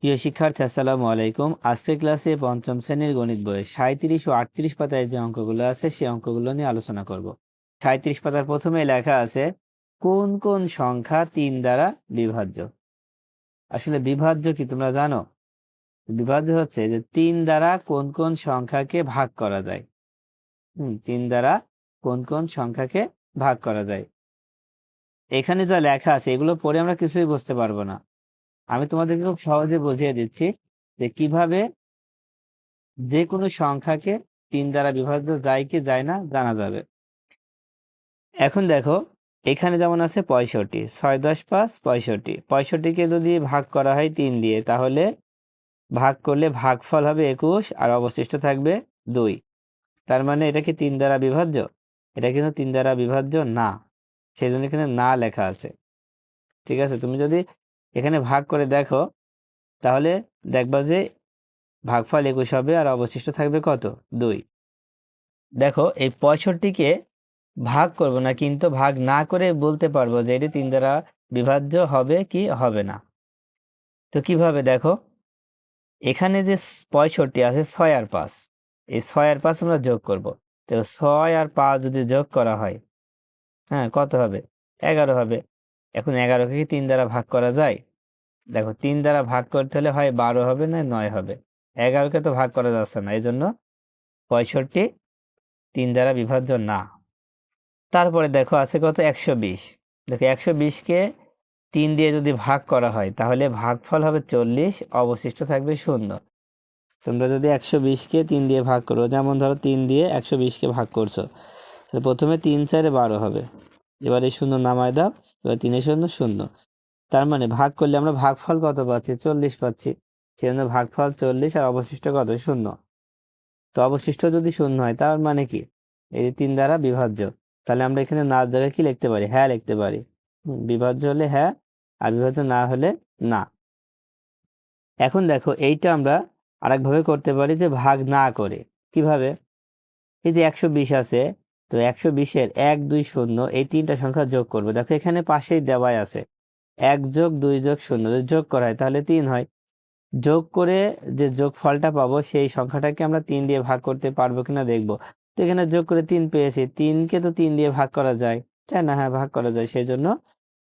প্রিয় শিক্ষার্থী আসসালামু আলাইকুম। আজকের ক্লাসে পঞ্চম শ্রেণীর গণিত বইয়ের 37 ও 38 পাতায় যে অঙ্কগুলো আছে সেই অঙ্কগুলো নিয়ে আলোচনা করব। 37 পাতার প্রথমে লেখা আছে কোন কোন সংখ্যা 3 দ্বারা বিভাজ্য। আসলে বিভাজ্য কি তোমরা জানো? বিভাজ্য হচ্ছে যে 3 দ্বারা কোন কোন সংখ্যাকে ভাগ করা যায়। 3 দ্বারা কোন কোন সংখ্যাকে ভাগ করা যায়। এখানে যা লেখা আছে এগুলো পড়ে আমরা কিছুই বুঝতে পারবো না। আমি তোমাদেরকে খুব সহজে বুঝিয়ে দিচ্ছি যে কিভাবে যে কোনো সংখ্যাকে 3 দ্বারা বিভাজ্য যায় কি যায় না জানা যাবে। এখন দেখো এখানে যেমন আছে 65, 6 10 5 65। 65কে যদি ভাগ করা হয় 3 দিয়ে তাহলে ভাগ করলে ভাগফল হবে 21 আর অবশিষ্ট থাকবে 2। তার মানে এটা কি 3 দ্বারা বিভাজ্য? এটা কিন্তু 3 দ্বারা বিভাজ্য না, সেই জন্য এখানে না লেখা আছে। ঠিক আছে, তুমি যদি এখানে ভাগ করে দেখো তাহলে দেখবা যে ভাগফল 21 হবে আর অবশিষ্ট থাকবে কত? 2। দেখো এই 65কে ভাগ করব না, কিন্তু ভাগ না করে বলতে পারবো যে এটি 3 দ্বারা বিভাজ্য হবে কি হবে না। তো কিভাবে দেখো, এখানে যে 65 আছে 6 আর 5, এই 6 আর 5 আমরা যোগ করব। তো 6 আর 5 যদি যোগ করা হয়, হ্যাঁ, কত হবে? 11 হবে। এখন 11কে কি 3 দ্বারা ভাগ করা যায়? দেখো 3 দ্বারা ভাগ করতে হলে হয় 12 হবে না 9 হবে। 11কে তো ভাগ করা যাচ্ছে না, এই জন্য 65 3 দ্বারা বিভাজ্য না। তারপরে দেখো আছে কত? 120। দেখো 120কে 3 দিয়ে যদি ভাগ করা হয় তাহলে ভাগফল হবে 40, অবশিষ্ট থাকবে 0। তোমরা যদি 120কে 3 দিয়ে ভাগ করো, যেমন ধরো 3 দিয়ে 120কে ভাগ করছো, তাহলে প্রথমে 3 4 12 হবে। এবার এই 0 নামায় দাও, এবার 3 0 0। তার মানে ভাগ করলে আমরা ভাগফল কত পাচ্ছি? 40 পাচ্ছি। সেজন্য ভাগফল 40 আর অবশিষ্ট কত? 0। তো অবশিষ্ট যদি 0 হয় তার মানে কি এই 3 দ্বারা বিভাজ্য। তাহলে আমরা এখানে না জায়গায় কি লিখতে পারি? হ্যাঁ লিখতে পারি। বিভাজ্য হলে হ্যাঁ আর বিভাজ্য না হলে না। এখন দেখো এইটা আমরা আরেকভাবে করতে পারি যে ভাগ না করে। কিভাবে? এই যে 120 আছে, তো 120-এর 1 2 0 এই 3টা সংখ্যা যোগ করবো। দেখো এখানে পাশেই দেওয়াই আছে 1 যোগ 2 যোগ 0, যদি যোগ করা হয় তাহলে 3 হয়। যোগ করে যে যোগফলটা পাবো সেই সংখ্যাটাকে আমরা 3 দিয়ে ভাগ করতে পারবো কিনা দেখবো। তো এখানে যোগ করে 3 পেয়েছি, 3কে তো 3 দিয়ে ভাগ করা যায়, তাই না? হ্যাঁ, ভাগ করা যায়, সেই জন্য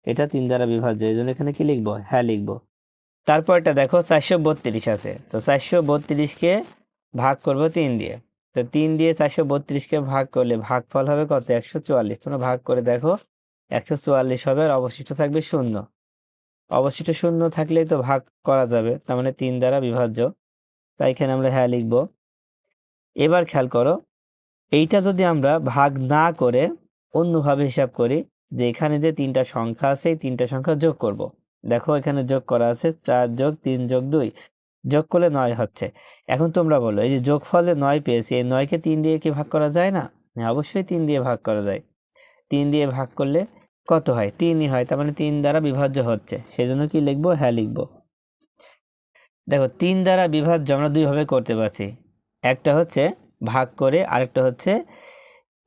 এটা 3 দ্বারা বিভাজ্য। এই জন্য এখানে কি লিখবো? হ্যাঁ লিখবো। তারপরটা দেখো 432 আছে, তো 432কে ভাগ করব 3 দিয়ে। তো 3 দিয়ে 432কে ভাগ করলে ভাগফল হবে কত? 144। তোমরা ভাগ করে দেখো 144 হবে আর অবশিষ্ট থাকবে 0। অবশিষ্ট 0 থাকলেই তো ভাগ করা যাবে, তার মানে 3 দ্বারা বিভাজ্য। তাই এখানে আমরা হ্যাঁ লিখব। এবার খেয়াল করো, এইটা যদি আমরা ভাগ না করে অন্যভাবে হিসাব করি, যে এখানে যে 3টা সংখ্যা আছে এই 3টা সংখ্যা যোগ করব। দেখো এখানে যোগ করা আছে 4 যোগ 3 যোগ 2, যোগ করলে 9 হচ্ছে। এখন তোমরা বলো এই যে যোগফলে 9 পেয়েছি, এই 9কে 3 দিয়ে কি ভাগ করা যায় না? হ্যাঁ, অবশ্যই 3 দিয়ে ভাগ করা যায়। 3 দিয়ে ভাগ করলে কত হয়? 3ই হয়, তার মানে 3 দ্বারা বিভাজ্য হচ্ছে, সেই জন্য কি লিখবো? হ্যাঁ লিখবো। দেখো 3 দ্বারা বিভাজ্য আমরা দুইভাবে করতে পারছি। একটা হচ্ছে ভাগ করে, আরেকটা হচ্ছে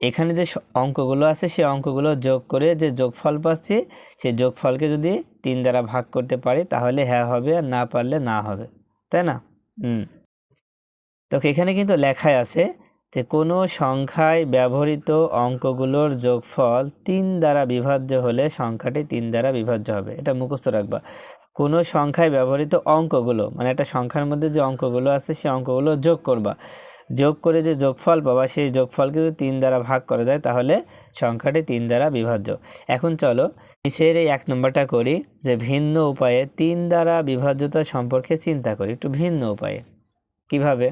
এখানে যে অঙ্কগুলো আছে সেই অঙ্কগুলো যোগ করে যে যোগফল পাচ্ছি সেই যোগফলকে যদি 3 দ্বারা ভাগ করতে পারি তাহলে হ্যাঁ হবে, আর না পারলে না হবে, তাই না? তো এখানে কিন্তু লেখাই আছে যে কোনো সংখ্যায় ব্যবহৃত অঙ্কগুলোর যোগফল 3 দ্বারা বিভাজ্য হলে সংখ্যাটি 3 দ্বারা বিভাজ্য হবে। এটা মুখস্থ রাখবা। কোনো সংখ্যায় ব্যবহৃত অঙ্কগুলো মানে একটা সংখ্যার মধ্যে যে অঙ্কগুলো আছে সেই অঙ্কগুলো যোগ করবা, যোগ করে যে যোগফল পাবা সেই যোগফলকে যদি 3 দ্বারা ভাগ করা যায় তাহলে সংখ্যাটি 3 দ্বারা বিভাজ্য। এখন চলো নিচের এই 1 নম্বরটা করি, যে ভিন্ন উপায়ে 3 দ্বারা বিভাজ্যতা সম্পর্কে চিন্তা করি। একটু ভিন্ন উপায়ে কিভাবে?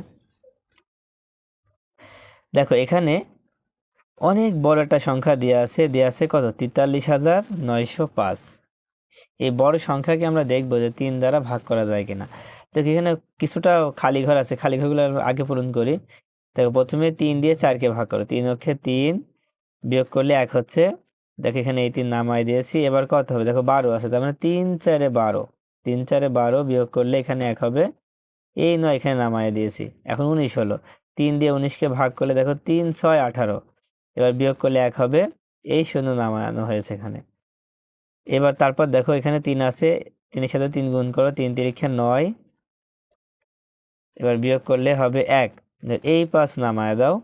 দেখো এখানে অনেক বড় একটা সংখ্যা দেওয়া আছে কত? 43,905। এই বড় সংখ্যাকে আমরা দেখবো যে 3 দ্বারা ভাগ করা যায় কিনা। দেখো এখানে কিছুটা খালি ঘর আছে, খালি ঘরগুলো আগে পূরণ করি। দেখো প্রথমে 3 দিয়ে 4কে ভাগ করো, 3 অক্ষে 3, বিয়োগ করলে 1 হচ্ছে। দেখো এখানে এই 3 নামাই দিয়েছি। এবার কত হবে? দেখো 12 আছে, তার মানে 3 4 12, 3 4 12 বিয়োগ করলে এখানে 1 হবে। এই 9 এখানে নামাই দিয়েছি, এখন 19 হলো। 3 দিয়ে 19কে ভাগ করলে দেখো 3 6 18, এবার বিয়োগ করলে 1 হবে। এই 0 নামানো হয়েছে এখানে। এবার তারপর দেখো এখানে 3 আছে, 3-এর সাথে 3 গুণ করো, 3 3 9, এবার বিয়োগ করলে হবে 1, এই 5 নামায় দাও।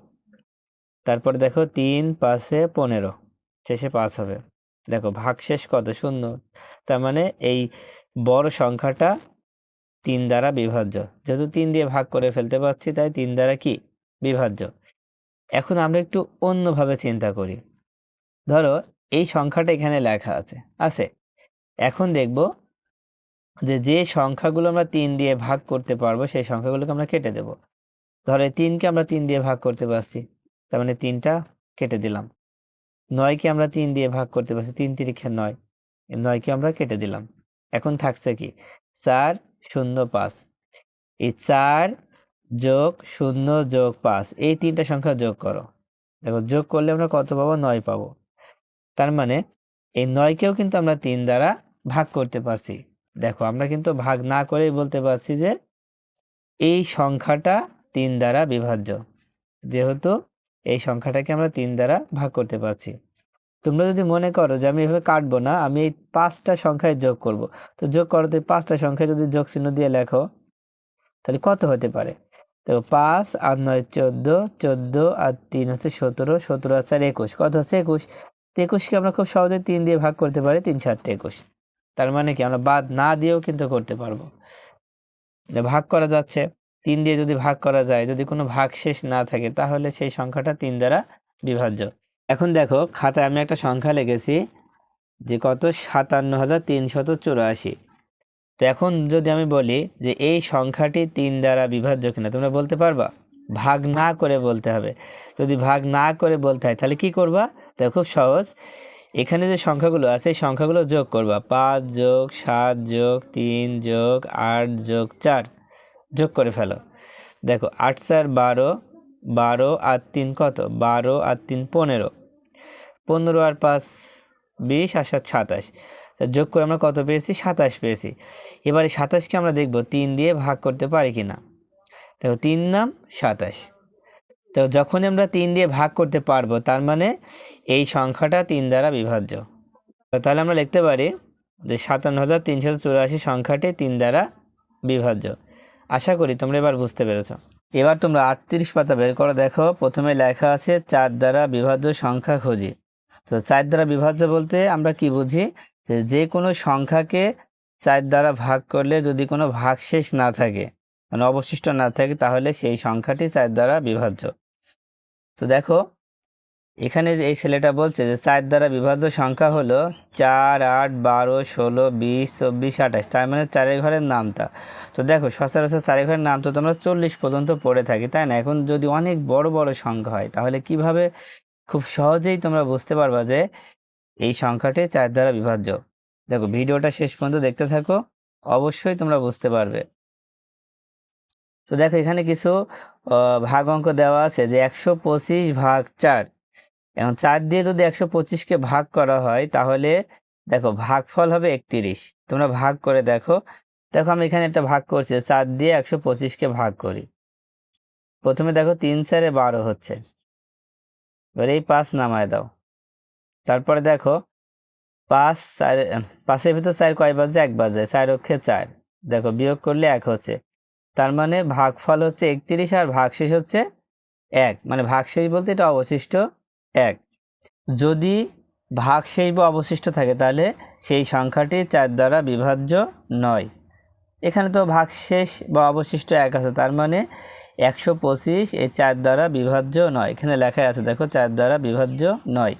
তারপর দেখো 3 5 15, শেষে 5 হবে। দেখো ভাগশেষ কত? 0। তার মানে এই বড় সংখ্যাটা 3 দ্বারা বিভাজ্য। যেহেতু 3 দিয়ে ভাগ করে ফেলতে পারছি, তাই 3 দ্বারা কি বিভাজ্য। এখন আমরা একটু অন্যভাবে চিন্তা করি। ধরো এই সংখ্যাটা এখানে লেখা আছে। এখন দেখব যে সংখ্যাগুলো আমরা 3 দিয়ে ভাগ করতে পারবো সেই সংখ্যাগুলোকে আমরা কেটে দেব। ধরো 3কে আমরা 3 দিয়ে ভাগ করতে পারছি, তার মানে 3টা কেটে দিলাম। 9কে আমরা 3 দিয়ে ভাগ করতে পারছি, 3 তিরিক্ষে 9, 9কে আমরা কেটে দিলাম। এখন থাকছে কি 4 0 5। এই 4 যোগ 0 যোগ 5, এই 3টা সংখ্যা যোগ করো। দেখো যোগ করলে আমরা কত পাবো? 9 পাবো। তার মানে এই 9কেও কিন্তু আমরা 3 দ্বারা ভাগ করতে পারছি। দেখো আমরা কিন্তু ভাগ না করেই বলতে পারছি যে এই সংখ্যাটা 3 দ্বারা বিভাজ্য, যেহেতু এই সংখ্যাটাকে আমরা 3 দ্বারা ভাগ করতে পারছি। তোমরা যদি মনে করো যে আমি এভাবে কাটবো না, আমি এই 5টা সংখ্যায় যোগ করব, তো যোগ করো, তো 5টা সংখ্যায় যদি যোগ চিহ্ন দিয়ে লেখো তাহলে কত হতে পারে? তো 5 আর 9 14, 14 আর 3 হচ্ছে 17, 17 আর 4 21, কত হচ্ছে 21। তো 21কে আমরা খুব সহজে 3 দিয়ে ভাগ করতে পারি, 3 7 21। তার মানে কি আমরা বাদ না দিয়েও কিন্তু করতে পারবো। ভাগ করা যাচ্ছে, 3 দিয়ে যদি ভাগ করা যায়, যদি কোনো ভাগশেষ না থাকে, তাহলে সেই সংখ্যাটা 3 দ্বারা বিভাজ্য। এখন দেখো খাতায় আমি একটা সংখ্যা লিখেছি যে কত? 57,384। তো এখন যদি আমি বলি যে এই সংখ্যাটি 3 দ্বারা বিভাজ্য কিনা, তোমরা বলতে পারবা? ভাগ না করে বলতে হবে। যদি ভাগ না করে বলতে হয় তাহলে কি করবা? তো খুব সহজ, এখানে যে সংখ্যাগুলো আছে এই সংখ্যাগুলো যোগ করবা। 5 যোগ 7 যোগ 3 যোগ 8 যোগ 4 যোগ করে ফেলো। দেখো 8 4 12, 12 আর 3 কত? 12 আর 3 15, 15 আর 5 20 আর 7 27। যোগ করে আমরা কত পেয়েছি? 27 পেয়েছি। এবারে 27কে আমরা দেখব 3 দিয়ে ভাগ করতে পারি কিনা। দেখো 3 নাম 27। তো যখনই আমরা 3 দিয়ে ভাগ করতে পারবো, তার মানে এই সংখ্যাটা 3 দ্বারা বিভাজ্য। তাহলে আমরা লিখতে পারি যে 57,384 সংখ্যাটি 3 দ্বারা বিভাজ্য। আশা করি তোমরা এবার বুঝতে পেরেছ। এবার তোমরা 38 পাতা বের করো। দেখো প্রথমে লেখা আছে 4 দ্বারা বিভাজ্য সংখ্যা খুঁজি। তো 4 দ্বারা বিভাজ্য বলতে আমরা কি বুঝি? যে কোনো সংখ্যাকে 4 দ্বারা ভাগ করলে যদি কোনো ভাগশেষ না থাকে, মানে অবশিষ্ট না থাকে, তাহলে সেই সংখ্যাটি 4 দ্বারা বিভাজ্য। তো দেখো এখানে এই ছেলেটা বলছে যে 4 দ্বারা বিভাজ্য সংখ্যা হলো 4 8 12 16 20 24 28, তার মানে 4 ঘরের নামতা। তো দেখো সচরাচর 4 ঘরের নাম তো তোমরা 40 পর্যন্ত পড়ে থাকি, তাই না? এখন যদি অনেক বড় বড় সংখ্যা হয়, তাহলে কিভাবে খুব সহজেই তোমরা বুঝতে পারবা যে এই সংখ্যাটি 4 দ্বারা বিভাজ্য। দেখো ভিডিওটা শেষ পর্যন্ত দেখতে থাকো, অবশ্যই তোমরা বুঝতে পারবে। তো দেখো এখানে কিছু ভাগ অঙ্ক দেওয়া আছে যে 125 ভাগ 4। এখন 4 দিয়ে যদি 125কে ভাগ করা হয়, তাহলে দেখো ভাগফল হবে 31। তোমরা ভাগ করে দেখো। দেখো আমি এখানে একটা ভাগ করছি, 4 দিয়ে 125কে ভাগ করি। প্রথমে দেখো 3 4 12 হচ্ছে, এবার এই 5 নামায় দাও। তারপরে দেখো 5 4, 5-এর ভিতর 4 কয় বাজে? 1 বাজে, 4 অক্ষে 4। দেখো বিয়োগ করলে 1 হচ্ছে, তার মানে ভাগফল হচ্ছে 31 আর ভাগশেষ হচ্ছে 1, মানে ভাগশেষ বলতে এটা অবশিষ্ট 1। যদি ভাগশেষ বা অবশিষ্ট থাকে, তাহলে সেই সংখ্যাটি 4 দ্বারা বিভাজ্য নয়। এখানে তো ভাগশেষ বা অবশিষ্ট 1 আছে, তার মানে 125 এই 4 দ্বারা বিভাজ্য নয়। এখানে লেখা আছে দেখো 4 দ্বারা বিভাজ্য নয়।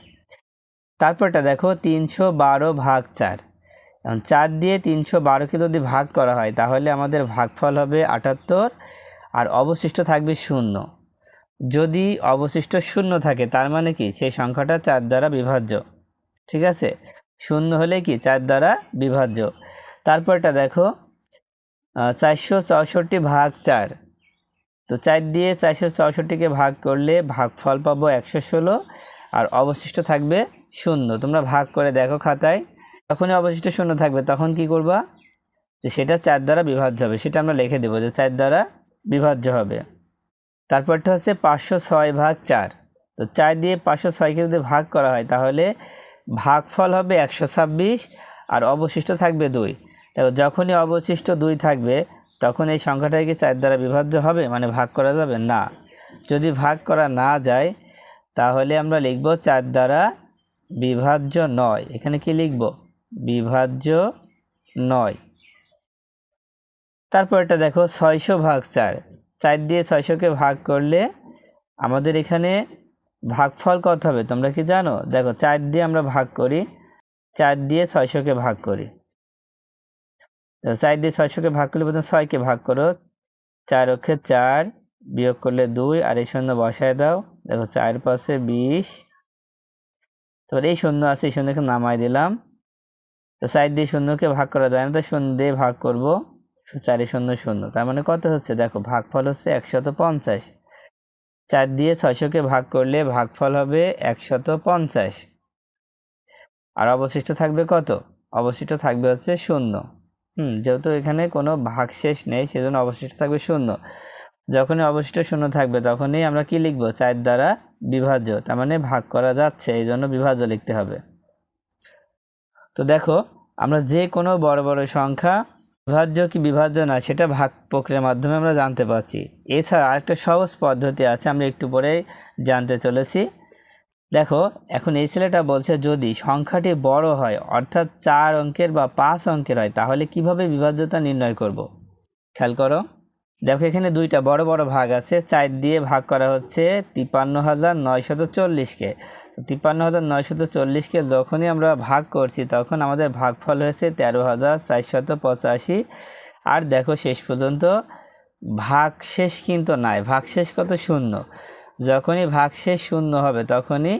তারপরটা দেখো 312 ভাগ 4। এখন 4 দিয়ে 312কে যদি ভাগ করা হয়, তাহলে আমাদের ভাগফল হবে 78 আর অবশিষ্ট থাকবে 0। যদি অবশিষ্ট 0 থাকে, তার মানে কি সেই সংখ্যাটা 4 দ্বারা বিভাজ্য। ঠিক আছে, 0 হলে কি 4 দ্বারা বিভাজ্য। তারপরটা দেখো 464 ভাগ 4। তো 4 দিয়ে 464কে ভাগ করলে ভাগফল পাবো 116 আর অবশিষ্ট থাকবে 0। তোমরা ভাগ করে দেখো খাতায়, যখনই অবশিষ্ট 0 থাকবে তখন কি করবা? যে সেটা 4 দ্বারা বিভাজ্য হবে, সেটা আমরা লিখে দেবো যে 4 দ্বারা বিভাজ্য হবে। তারপরটা হচ্ছে 506 ভাগ 4। তো 4 দিয়ে 506কে যদি ভাগ করা হয়, তাহলে ভাগফল হবে 126 আর অবশিষ্ট থাকবে 2। দেখো যখনই অবশিষ্ট 2 থাকবে, তখন এই সংখ্যাটা কি 4 দ্বারা বিভাজ্য হবে, মানে ভাগ করা যাবে না। যদি ভাগ করা না যায় তাহলে আমরা লিখব 4 দ্বারা বিভাজ্য নয়। এখানে কি লিখব? বিভাজ্য নয়। তারপর এটা দেখো 600 ভাগ 4, 4 দিয়ে 600কে ভাগ করলে আমাদের এখানে ভাগফল কত হবে তোমরা কি জানো? দেখো 4 দিয়ে আমরা ভাগ করি, 4 দিয়ে 600কে ভাগ করি। তো 4 দিয়ে 600কে ভাগ করলে প্রথমে 6কে ভাগ করো, 4 অক্ষে 4, বিয়োগ করলে 2, আর এই শূন্য বসায় দাও। দেখো 4 পাশে 20, তারপর এই শূন্য আছে, এই শূন্যকে নামাই দিলাম। তো 4 দিয়ে শূন্যকে ভাগ করা যায় না, তো শূন্য দিয়ে ভাগ করব, 4 শূন্য শূন্য, তার মানে কত হচ্ছে? দেখো ভাগফল হচ্ছে 150। 4 দিয়ে 600কে ভাগ করলে ভাগফল হবে 150। আর অবশিষ্ট থাকবে কত? অবশিষ্ট থাকবে হচ্ছে 0। যেহেতু এখানে কোনো ভাগশেষ নেই সেজন্য অবশিষ্ট থাকবে 0। যখনই অবশিষ্ট 0 থাকবে তখনই আমরা কি লিখব? 4 দ্বারা বিভাজ্য, তার মানে ভাগ করা যাচ্ছে, এই জন্য বিভাজ্য লিখতে হবে। তো দেখো আমরা যে কোনো বড় বড় সংখ্যা বিভাজ্য কি বিভাজ্য না সেটা ভাগ প্রক্রিয়ার মাধ্যমে আমরা জানতে পারছি। এছাড়া আরেকটা সহজ পদ্ধতি আছে, আমরা একটু পরে জানতে চলেছি। দেখো এখন এই ছেলেটা বলছে যদি সংখ্যাটি বড় হয় অর্থাৎ 4 অঙ্কের বা 5 অঙ্কের হয় তাহলে কিভাবে বিভাজ্যতা নির্ণয় করব। খেয়াল করো, দেখো এখানে দুইটা বড় বড় ভাগ আছে, 4 দিয়ে ভাগ করা হচ্ছে 53,940কে। তো 53,940কে যখনই আমরা ভাগ করছি তখন আমাদের ভাগফল হয়েছে 13,485। আর দেখো শেষ পর্যন্ত ভাগশেষ কিন্তু নাই, ভাগশেষ কত? 0। যখনই ভাগশেষ 0 হবে তখনই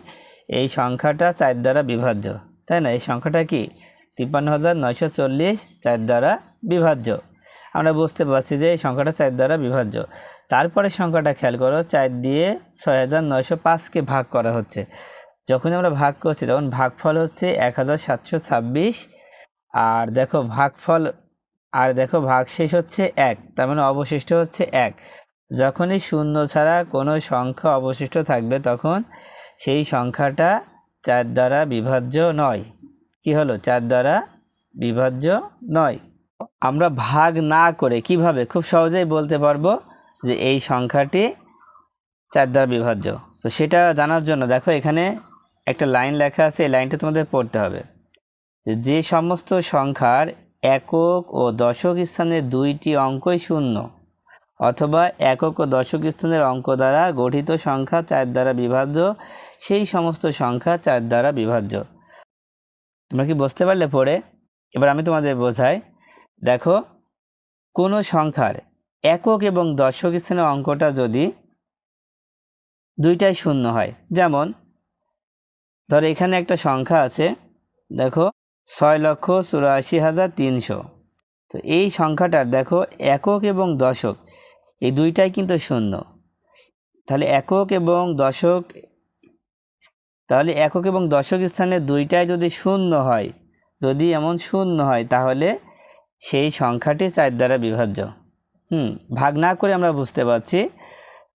এই সংখ্যাটা 4 দ্বারা বিভাজ্য, তাই না? এই সংখ্যাটা কি 53,940 4 দ্বারা বিভাজ্য। আমরা বুঝতে পারছি যে এই সংখ্যাটা 4 দ্বারা বিভাজ্য। তারপরে সংখ্যাটা খেয়াল করো, 4 দিয়ে 6,905কে ভাগ করা হচ্ছে। যখন আমরা ভাগ করছি তখন ভাগফল হচ্ছে 1,726। আর দেখো ভাগশেষ হচ্ছে 1, তার মানে অবশিষ্ট হচ্ছে 1। যখনই 0 ছাড়া কোনো সংখ্যা অবশিষ্ট থাকবে তখন সেই সংখ্যাটা 4 দ্বারা বিভাজ্য নয়। কি হলো? 4 দ্বারা বিভাজ্য নয়। আমরা ভাগ না করে কিভাবে খুব সহজেই বলতে পারবো যে এই সংখ্যাটি 4 দ্বারা বিভাজ্য। তো সেটা জানার জন্য দেখো এখানে একটা লাইন লেখা আছে, এই লাইনটা তোমাদের পড়তে হবে। যে সমস্ত সংখ্যার একক ও দশক স্থানের 2টি অঙ্কই শূন্য অথবা একক ও দশক স্থানের অঙ্ক দ্বারা গঠিত সংখ্যা 4 দ্বারা বিভাজ্য, সেই সমস্ত সংখ্যা 4 দ্বারা বিভাজ্য। তোমরা কি বুঝতে পারলে পড়ে? এবার আমি তোমাদের বোঝাই। দেখো কোনো সংখ্যার একক এবং দশক স্থানের অঙ্কটা যদি দুইটাই শূন্য হয়, যেমন ধরো এখানে একটা সংখ্যা আছে, দেখো 6,84,300। তো এই সংখ্যাটার দেখো একক এবং দশক এই দুইটাই কিন্তু শূন্য। তাহলে একক এবং দশক স্থানে দুইটাই যদি শূন্য হয়, যদি এমন শূন্য হয় তাহলে সেই সংখ্যাটি 4 দ্বারা বিভাজ্য। ভাগ না করে আমরা বুঝতে পারছি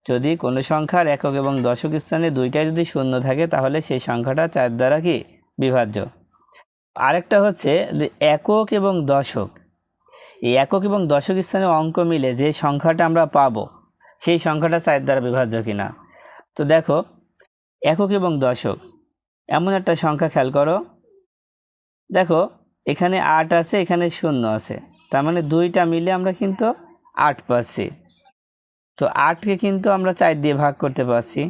যদি কোনো সংখ্যার একক এবং দশক স্থানে দুইটাই যদি শূন্য থাকে তাহলে সেই সংখ্যাটা 4 দ্বারা কি বিভাজ্য। আরেকটা হচ্ছে যে একক এবং দশক, এই একক এবং দশক স্থানে অঙ্ক মিলে যে সংখ্যাটা আমরা পাবো সেই সংখ্যাটা 4 দ্বারা বিভাজ্য কিনা। তো দেখো একক এবং দশক এমন একটা সংখ্যা খেয়াল করো, দেখো এখানে 8 আছে, এখানে 0 আছে, তার মানে দুইটা মিলে আমরা কিন্তু 8 পাচ্ছি। তো 8কে কিন্তু আমরা 4 দিয়ে ভাগ করতে পাচ্ছি,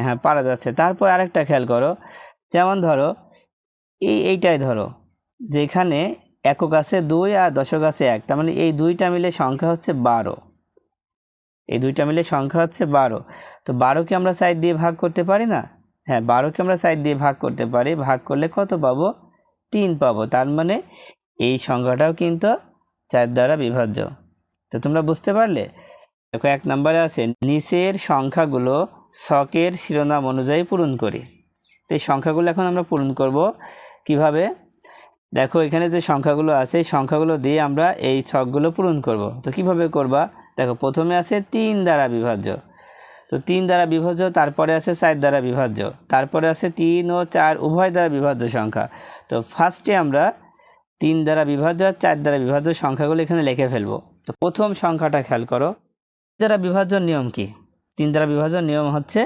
হ্যাঁ পারা যাচ্ছে। তারপর আরেকটা খেয়াল করো, যেমন ধরো এইটাই ধরো যেখানে একক আছে 2 আর দশক আছে 1, তার মানে এই দুইটা মিলে সংখ্যা হচ্ছে 12। এই দুইটা মিলে সংখ্যা হচ্ছে 12। তো 12কে আমরা 4 দিয়ে ভাগ করতে পারি না? হ্যাঁ 12কে আমরা 4 দিয়ে ভাগ করতে পারি। ভাগ করলে কত পাবো? 3 পাবো। তার মানে এই সংখ্যাটাও কিন্তু 4 দ্বারা বিভাজ্য। তো তোমরা বুঝতে পারলে? দেখো 1 নম্বরে আছে নিচের সংখ্যাগুলো ছকের শিরোনাম অনুযায়ী পূরণ করি। তো এই সংখ্যাগুলো এখন আমরা পূরণ করব কিভাবে? দেখো এখানে যে সংখ্যাগুলো আছে এই সংখ্যাগুলো দিয়ে আমরা এই ছকগুলো পূরণ করব। তো কিভাবে করবা? দেখো প্রথমে আছে 3 দ্বারা বিভাজ্য, তো 3 দ্বারা বিভাজ্য, তারপরে আছে 4 দ্বারা বিভাজ্য, তারপরে আছে 3 ও 4 উভয় দ্বারা বিভাজ্য সংখ্যা। তো ফার্স্টে আমরা 3 দ্বারা বিভাজ্য আর 4 দ্বারা বিভাজ্য সংখ্যাগুলো এখানে লিখে ফেলবো। তো প্রথম সংখ্যাটা খেয়াল করো, দ্বারা বিভাজন নিয়ম কি? 3 দ্বারা বিভাজন নিয়ম হচ্ছে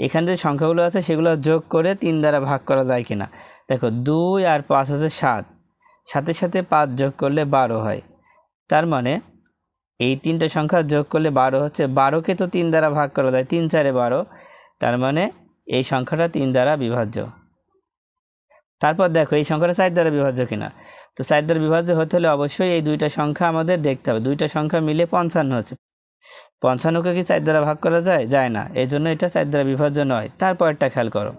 এখানে যে সংখ্যাগুলো আছে সেগুলো যোগ করে 3 দ্বারা ভাগ করা যায় কিনা। দেখো 2 আর 5 আছে 7, সাথে সাথে 5 যোগ করলে 12 হয়। তার মানে এই 3টে সংখ্যা যোগ করলে 12 হচ্ছে। 12কে তো 3 দ্বারা ভাগ করা যায়, 3 4 12, তার মানে এই সংখ্যাটা 3 দ্বারা বিভাজ্য। তারপর দেখো এই সংখ্যাটা 4 দ্বারা বিভাজ্য কিনা। তো 4 দ্বারা বিভাজ্য হতে হলে অবশ্যই এই দুইটা সংখ্যা আমাদের দেখতে হবে। দুইটা সংখ্যা মিলে 55 হচ্ছে। 55কে কি 4 দ্বারা ভাগ করা যায়? যায় না, এই জন্য এটা 4 দ্বারা বিভাজ্য নয়। তারপরটা খেয়াল করো,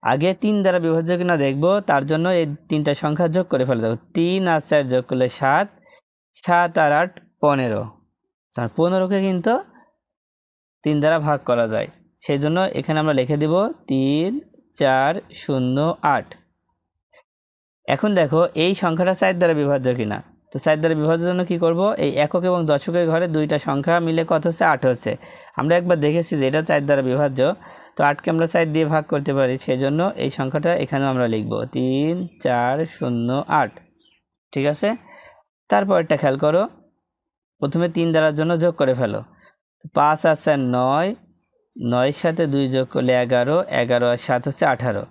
আগে 3 দ্বারা বিভাজ্য কিনা দেখবো, তার জন্য এই 3টা সংখ্যা যোগ করে ফেলে দেবো। 3 আর 4 যোগ করলে 7, 7 আর 8 15, তার 15কে কিন্তু 3 দ্বারা ভাগ করা যায়। সেই জন্য এখানে আমরা লিখে দিব 3 4 0 8। এখন দেখো এই সংখ্যাটা 4 দ্বারা বিভাজ্য কিনা। তো 4 দ্বারা বিভাজ্যের জন্য কী করব, এই একক এবং দশকের ঘরে দুইটা সংখ্যা মিলে কত হচ্ছে? 8 হচ্ছে। আমরা একবার দেখেছি যে এটা 4 দ্বারা বিভাজ্য, তো 8কে আমরা 4 দিয়ে ভাগ করতে পারি, সেই জন্য এই সংখ্যাটা এখানেও আমরা লিখব 3 4 0 8। ঠিক আছে, তারপরটা খেয়াল করো, প্রথমে 3 দ্বারার জন্য যোগ করে ফেলো। 5 আর 4 9, 9-এর সাথে 2 যোগ করলে 11, 11 আর 7 হচ্ছে 18।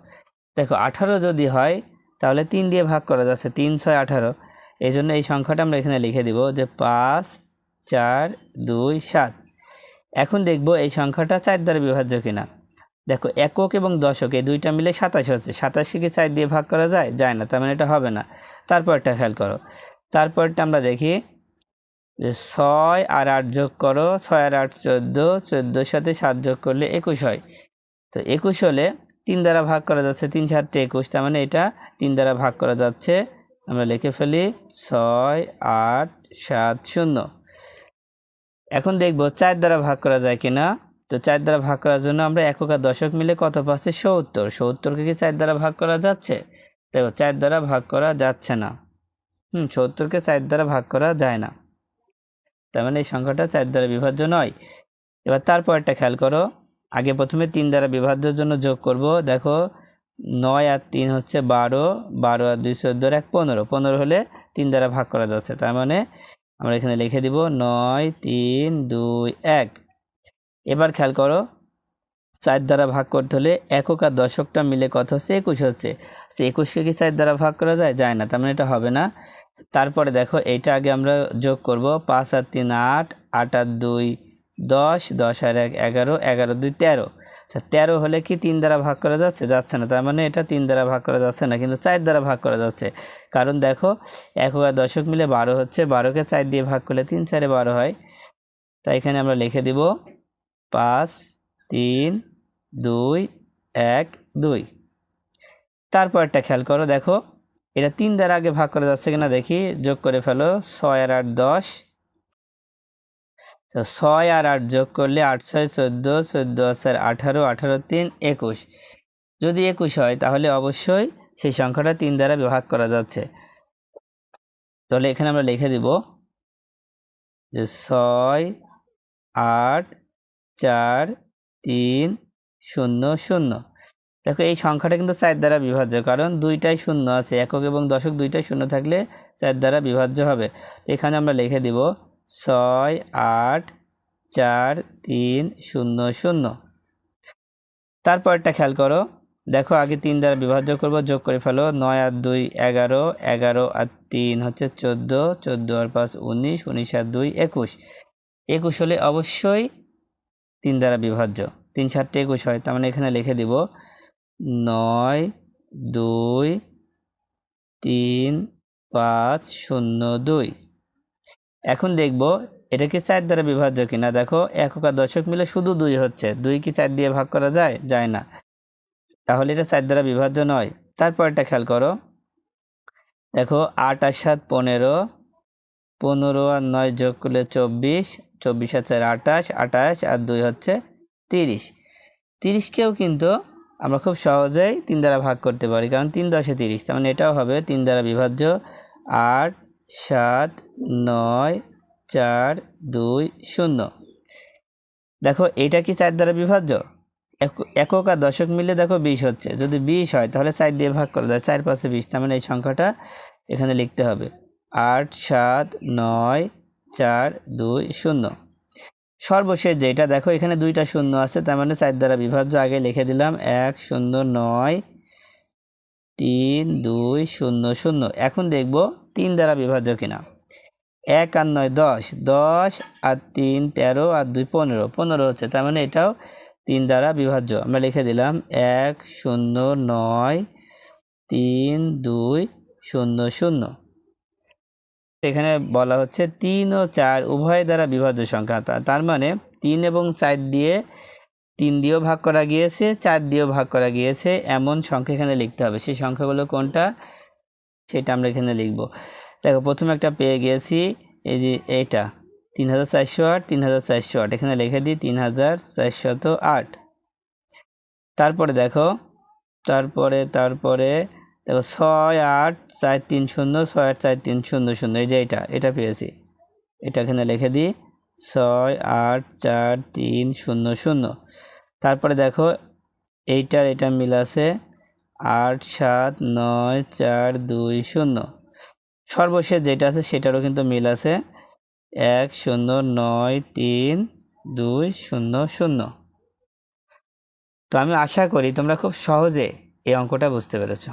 দেখো 18 যদি হয় তাহলে 3 দিয়ে ভাগ করা যাচ্ছে, 3 6 18, এই জন্য এই সংখ্যাটা আমরা এখানে লিখে দিব যে 5 4 2 7। এখন দেখব এই সংখ্যাটা 4 দ্বারা বিভাজ্য কিনা। দেখো একক এবং দশক এই দুইটা মিলে 27 হচ্ছে। 27কে কি 4 দিয়ে ভাগ করা যায়? যায় না, তার মানে এটা হবে না। তারপরটা খেয়াল করো, তারপরটা আমরা দেখি যে 6 আর 8 যোগ করো, 6 আর 8 14, 14-এর সাথে 7 যোগ করলে 21 হয়। তো 21 হলে 3 দ্বারা ভাগ করা যাচ্ছে, 3 7 21, তার মানে এটা 3 দ্বারা ভাগ করা যাচ্ছে। আমরা লিখে ফেলি 6 8 7 0। এখন দেখব 4 দ্বারা ভাগ করা যায় কিনা। তো 4 দ্বারা ভাগ করার জন্য আমরা একক আর দশক মিলে কত পাচ্ছি? 70। 70কে কি 4 দ্বারা ভাগ করা যাচ্ছে? দেখো 4 দ্বারা ভাগ করা যাচ্ছে না। 70কে 4 দ্বারা ভাগ করা যায় না, তার মানে এই সংখ্যাটা 4 দ্বারা বিভাজ্য নয়। এবার তারপরটা খেয়াল করো, আগে প্রথমে 3 দ্বারা বিভাজ্যের জন্য যোগ করব। দেখো 9 আর 3 হচ্ছে 12, 12 আর 2 14 আর 1 15, 15 হলে 3 দ্বারা ভাগ করা যাচ্ছে, তার মানে আমরা এখানে লিখে দিব 9 3 2 1। এবার খেয়াল করো, 4 দ্বারা ভাগ করতে হলে একক আর দশকটা মিলে কত হচ্ছে? 21 হচ্ছে। 21কে কি 4 দ্বারা ভাগ করা যায়? যায় না, তার মানে এটা হবে না। তারপরে দেখো এইটা আগে আমরা যোগ করব, 5 আর 3 8, 8 আর 2 10, 10 আর 1 11, 11 2 13। আচ্ছা 13 হলে কি 3 দ্বারা ভাগ করা যাচ্ছে? যাচ্ছে না, তার মানে এটা 3 দ্বারা ভাগ করা যাচ্ছে না, কিন্তু 4 দ্বারা ভাগ করা যাচ্ছে। কারণ দেখো একক আর দশক মিলে 12 হচ্ছে, 12কে 4 দিয়ে ভাগ করলে 3 4 12 হয়। তাই এখানে আমরা লিখে দিব 5 3 2 1 2। তারপরটা খেয়াল করো, দেখো এটা 3 দ্বারা আগে ভাগ করা যাচ্ছে কিনা দেখি, যোগ করে ফেলো 6 আর 8 10। তো 6 আর 8 যোগ করলে 8 6 14, 14 আর 18, 18 3 21। যদি 21 হয় তাহলে অবশ্যই সেই সংখ্যাটা 3 দ্বারা ভাগ করা যাচ্ছে। তাহলে এখানে আমরা লিখে দিব যে 6 8 4 3 0 0। দেখো এই সংখ্যাটা কিন্তু 4 দ্বারা বিভাজ্য, কারণ দুইটাই শূন্য আছে, একক এবং দশক দুইটাই শূন্য থাকলে 4 দ্বারা বিভাজ্য হবে। এখানে আমরা লিখে দিব 6 8 4 3 0 0। তারপরটা খেয়াল করো, দেখো আগে 3 দ্বারা বিভাজ্য করব, যোগ করে ফেলো 9 আর 2 11, 11 আর 3 হচ্ছে 14, 14 আর 5 19, 19 আর 2 21। 21 হলে অবশ্যই 3 দ্বারা বিভাজ্য, 3 7 21 হয়, তার মানে এখানে লিখে দিব 9 2 3 5 0 2। এখন দেখব এটা কি 4 দ্বারা বিভাজ্য কিনা। দেখো একক আর দশক মিলে শুধু 2 হচ্ছে, 2 কি 4 দিয়ে ভাগ করা যায়? যায় না, তাহলে এটা 4 দ্বারা বিভাজ্য নয়। তারপর এটা খেয়াল করো, দেখো 8 আর 7 15, 15 আর 9 যোগ করলে 24, 24 আর 4 28, 28 আর 2 হচ্ছে 30। 30কেও কিন্তু আমরা খুব সহজেই 3 দ্বারা ভাগ করতে পারি, কারণ 3 10 30, তার মানে এটাও হবে 3 দ্বারা বিভাজ্য। 8 7 9 4 2 0। দেখো এটা কি 4 দ্বারা বিভাজ্য? একক আর দশক মিলে দেখো 20 হচ্ছে, যদি 20 হয় তাহলে 4 দিয়ে ভাগ করা যায়, 4 5 20, তার মানে এই সংখ্যাটা এখানে লিখতে হবে। 8 7 9 4 2 0। সর্বশেষ যেটা দেখো এখানে দুইটা শূন্য আছে, তার মানে 4 দ্বারা বিভাজ্য। আগে লিখে দিলাম 1 0 9 3 2 0 0। এখন দেখব 3 দ্বারা বিভাজ্য কিনা। 1 আর 9 10, 10 আর 3 13 আর 2 15, 15 হচ্ছে, তার মানে এটাও 3 দ্বারা বিভাজ্য। আমরা লিখে দিলাম 1 0 9 3 2 0 0। এখানে বলা হচ্ছে 3 ও 4 উভয় দ্বারা বিভাজ্য সংখ্যা, তার মানে 3 এবং 4 দিয়ে 3 দিয়েও ভাগ করা গিয়েছে, 4 দিয়েও ভাগ করা গিয়েছে, এমন সংখ্যা এখানে লিখতে হবে। সেই সংখ্যাগুলো কোনটা সেটা আমরা এখানে লিখব। দেখো প্রথমে একটা পেয়ে গিয়েছি, এই যে এইটা 3408, 3408 এখানে লিখে দিই 3408। তারপরে দেখো তারপরে দেখো 6 8 4 3 0, 6 8 4 3 0 0, এই যে এটা পেয়েছি, এটা এখানে লিখে দিই 6 8 4 3 0 0। তারপরে দেখো এটা মিল আছে 8 7 9 4 2 0। সর্বশেষ যেটা আছে সেটারও কিন্তু মিল আছে 1 0 9 3 2 0 0। তো আমি আশা করি তোমরা খুব সহজে এই অঙ্কটা বুঝতে পেরেছো।